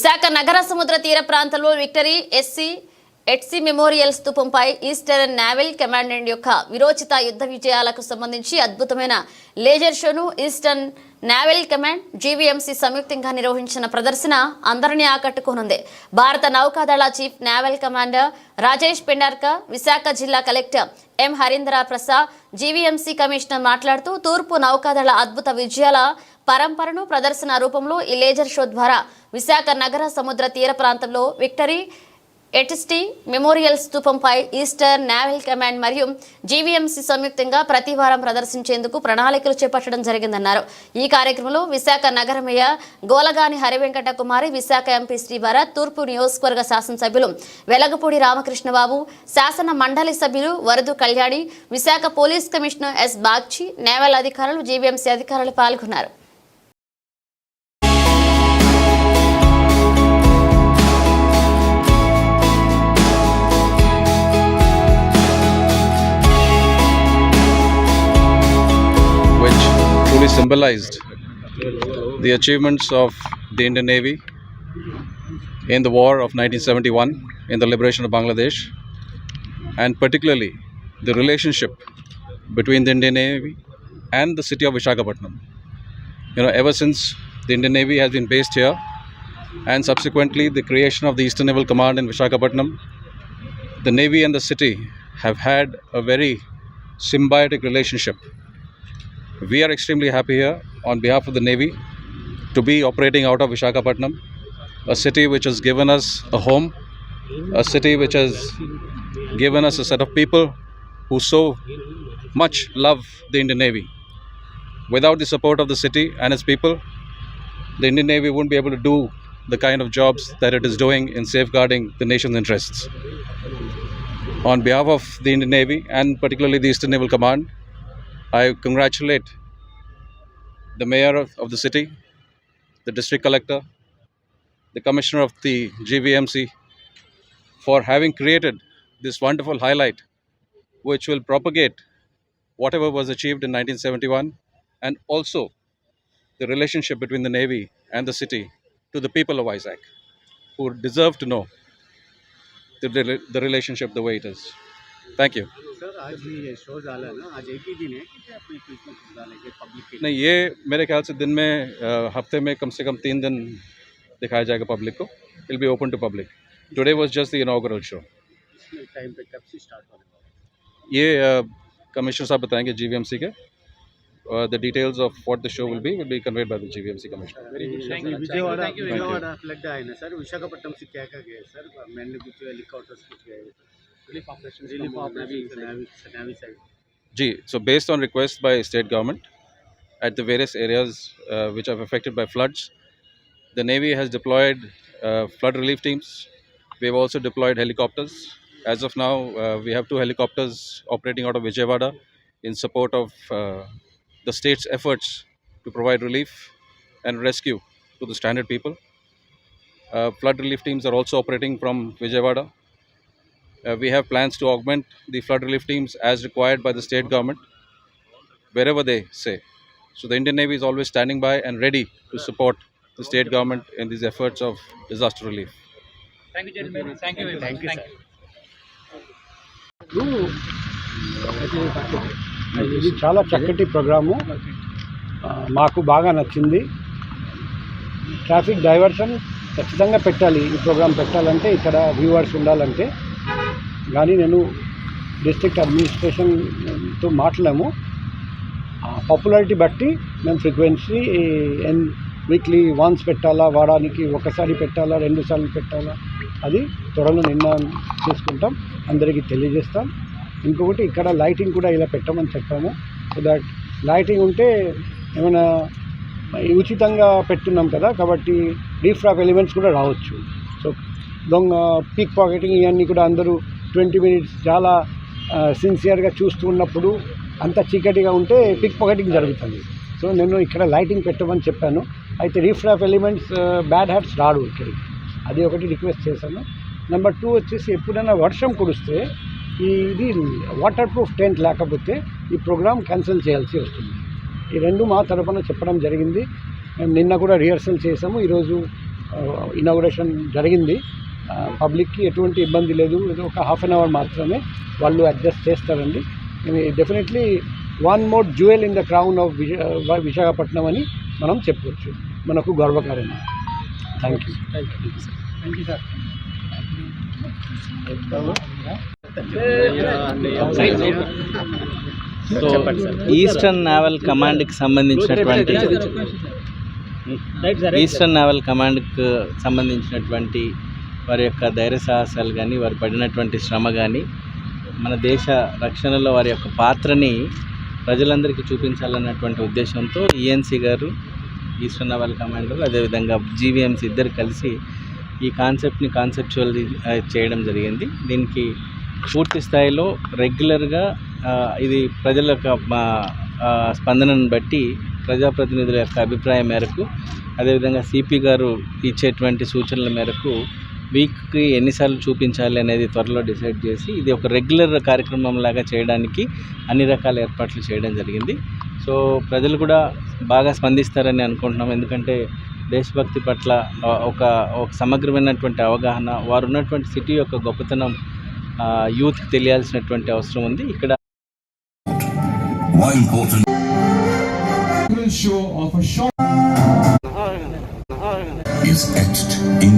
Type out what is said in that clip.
విశాఖ నగర సముద్ర తీర ప్రాంతంలో విక్టరీ ఎట్సీ మెమోరియల్ స్థూపంపై ఈస్టర్న్ నేవల్ కమాండ్ యొక్క విరోచిత యుద్ధ విజయాలకు సంబంధించి అద్భుతమైన లేజర్ షోను ఈస్టర్న్ నేవల్ కమాండ్ జీవీఎంసీ సంయుక్తంగా నిర్వహించిన ప్రదర్శన అందరినీ ఆకట్టుకోనుంది. భారత నౌకాదళ chief naval commander Rajesh Pendarkar, Visakha జిల్లా collector M Harindra Prasad, GVMC commissioner మాట్లాడుతూ తూర్పు నౌకాదళ అద్భుత విజయాల పరంపరను ప్రదర్శన రూపంలో ఈ లేజర్ షో ద్వారా విశాఖ నగర సముద్ర తీర ప్రాంతంలో విక్టరీ ఎట్సీ మెమోరియల్ స్థూపంపై ఈస్టర్న్ నేవల్ కమాండ్ మరియు జీవీఎంసీ సంయుక్తంగా ప్రతి వారం ప్రదర్శించేందుకు ప్రణాళికలు చేపట్టడం జరిగిందన్నారు. ఈ కార్యక్రమంలో విశాఖ నగర మేయర్ గోలగాని హరివెంకట కుమారి, విశాఖ ఎంపీ శ్రీభరత్, తూర్పు నియోజకవర్గ శాసనసభ్యులు వెలగపూడి రామకృష్ణబాబు, శాసన మండలి సభ్యులు Varadu Kalyani, Visakha police commissioner S Bagchi, naval అధికారులు, జీవీఎంసీ అధికారులు పాల్గొన్నారు. Truly symbolized the achievements of the Indian Navy in the war of 1971, in the liberation of Bangladesh, and particularly the relationship between the Indian Navy and the city of Visakhapatnam. Ever since the Indian Navy has been based here, and subsequently the creation of the Eastern Naval Command in Visakhapatnam, the Navy and the city have had a very symbiotic relationship. We are extremely happy here on behalf of the Navy to be operating out of Visakhapatnam, a city which has given us a home, a city which has given us a set of people who so much love the Indian Navy. Without the support of the city and its people, the Indian Navy wouldn't be able to do the kind of jobs that it is doing in safeguarding the nation's interests. On behalf of the Indian Navy and particularly the Eastern Naval Command, I congratulate the mayor of the city, the district collector, the commissioner of the GVMC for having created this wonderful highlight which will propagate whatever was achieved in 1971 and also the relationship between the Navy and the city to the people of Vizag who deserve to know the relationship the way it is. Thank you. Sir आज ये show डाला ना, आज एक ही दिन है कि क्या डालेंगे पब्लिक के? नहीं, ये मेरे ख्याल से दिन में हफ्ते में कम से कम 3 दिन दिखाया जाएगा पब्लिक को. It will be open to public. Today was just the inaugural show. Time पे कब से स्टार्ट होने वाला? ये कमिश्नर साहब बताएंगे जीवीएमसी के. The details of what the show will be conveyed by the GVMC commissioner. Vijayawada flood आए ना सर, विशाखापट्टनम से क्या क्या गए सर? मैंने कुछ हेलीकॉप्टर्स कुछ गए, रिलीफ ऑपरेशन साइड. जी, so based on request by state government at the various areas which are affected by floods, the Navy has deployed flood relief teams. We have also deployed helicopters. As of now, we have 2 helicopters operating out of Vijayawada in support of the state's efforts to provide relief and rescue to the stranded people. Flood relief teams are also operating from Vijayawada. We have plans to augment the flood relief teams as required by the state government wherever they say. So the Indian Navy is always standing by and ready to support the state government in these efforts of disaster relief. Thank you, gentlemen. Thank you very much. Thank you. ఇది చాలా చక్కటి programme, మాకు బాగా నచ్చింది. Traffic diversion ఖచ్చితంగా పెట్టాలి. ఈ programme పెట్టాలంటే ఇక్కడ వ్యూవర్స్ ఉండాలంటే. కానీ నేను డిస్ట్రిక్ట్ అడ్మినిస్ట్రేషన్తో మాట్లాడాము. పాపులారిటీ బట్టి మేము ఫ్రీక్వెన్సీ వీక్లీ వన్స్ పెట్టాలా, వారానికి ఒకసారి పెట్టాలా, 2 సార్లు పెట్టాలా, అది త్వరలో నిర్ణయం చేసుకుంటాం, అందరికీ తెలియజేస్తాం. ఇంకొకటి ఇక్కడ లైటింగ్ కూడా ఇలా పెట్టమని చెప్పాము. సో దట్ లైటింగ్ ఉంటే ఏమైనా ఉచితంగా పెట్టున్నాం కదా, కాబట్టి రీఫ్రాక్ ఎలిమెంట్స్ కూడా రావచ్చు. సో దొంగ పీక్ పాకెటింగ్ ఇవన్నీ కూడా అందరూ 20 మినిట్స్ చాలా సిన్సియర్గా చూస్తూ ఉన్నప్పుడు అంత చీకటిగా ఉంటే పిక్ పాకెటింగ్ జరుగుతుంది. సో నేను ఇక్కడ లైటింగ్ పెట్టమని చెప్పాను. అయితే రీఫ్రాక్ ఎలిమెంట్స్ బ్యాడ్ హ్యాట్స్ రాడు ఇక్కడికి, అది ఒకటి రిక్వెస్ట్ చేశాను. నెంబర్ 2 వచ్చేసి ఎప్పుడైనా వర్షం కురిస్తే ఇది వాటర్ ప్రూఫ్ టెంట్ లేకపోతే ఈ ప్రోగ్రామ్ క్యాన్సిల్ చేయాల్సి వస్తుంది. ఈ 2 మా తరఫున చెప్పడం జరిగింది. మేము నిన్న కూడా రిహర్సల్ చేసాము. ఈరోజు ఇనాగ్రేషన్ జరిగింది. పబ్లిక్కి ఎటువంటి ఇబ్బంది లేదు. ఇది ఒక హాఫ్ అన్ అవర్ మాత్రమే వాళ్ళు అడ్జస్ట్ చేస్తారండి. Definitely one more jewel in the crown of Visakhapatnam అని మనం చెప్పవచ్చు. మనకు గర్వకారణం. Thank you. Thank you sir. Eastern Naval కమాండ్కి సంబంధించినటువంటి వారి యొక్క ధైర్య సాహసాలు కానీ, వారు పడినటువంటి శ్రమ కానీ, మన దేశ రక్షణలో వారి యొక్క పాత్రని ప్రజలందరికీ చూపించాలన్నటువంటి ఉద్దేశంతో ఈఎన్సీ గారు, ఈస్టర్న్ నావల్ కమాండర్, అదేవిధంగా జీవీఎంసీ ఇద్దరు కలిసి ఈ కాన్సెప్ట్ని కాన్సెప్చువల్ చేయడం జరిగింది. దీనికి పూర్తి స్థాయిలో రెగ్యులర్గా ఇది ప్రజల యొక్క స్పందనను బట్టి, ప్రజాప్రతినిధుల యొక్క అభిప్రాయం మేరకు, అదేవిధంగా సిపి గారు ఇచ్చేటువంటి సూచనల మేరకు వీక్కి ఎన్నిసార్లు చూపించాలి అనేది త్వరలో డిసైడ్ చేసి ఇది ఒక రెగ్యులర్ కార్యక్రమం లాగా చేయడానికి అన్ని రకాల ఏర్పాట్లు చేయడం జరిగింది. సో ప్రజలు కూడా బాగా స్పందిస్తారని అనుకుంటున్నాం. ఎందుకంటే దేశభక్తి పట్ల ఒక సమగ్రమైనటువంటి అవగాహన, వారు ఉన్నటువంటి సిటీ యొక్క గొప్పతనం యూత్కి తెలియాల్సినటువంటి అవసరం ఉంది. ఇక్కడ is etched in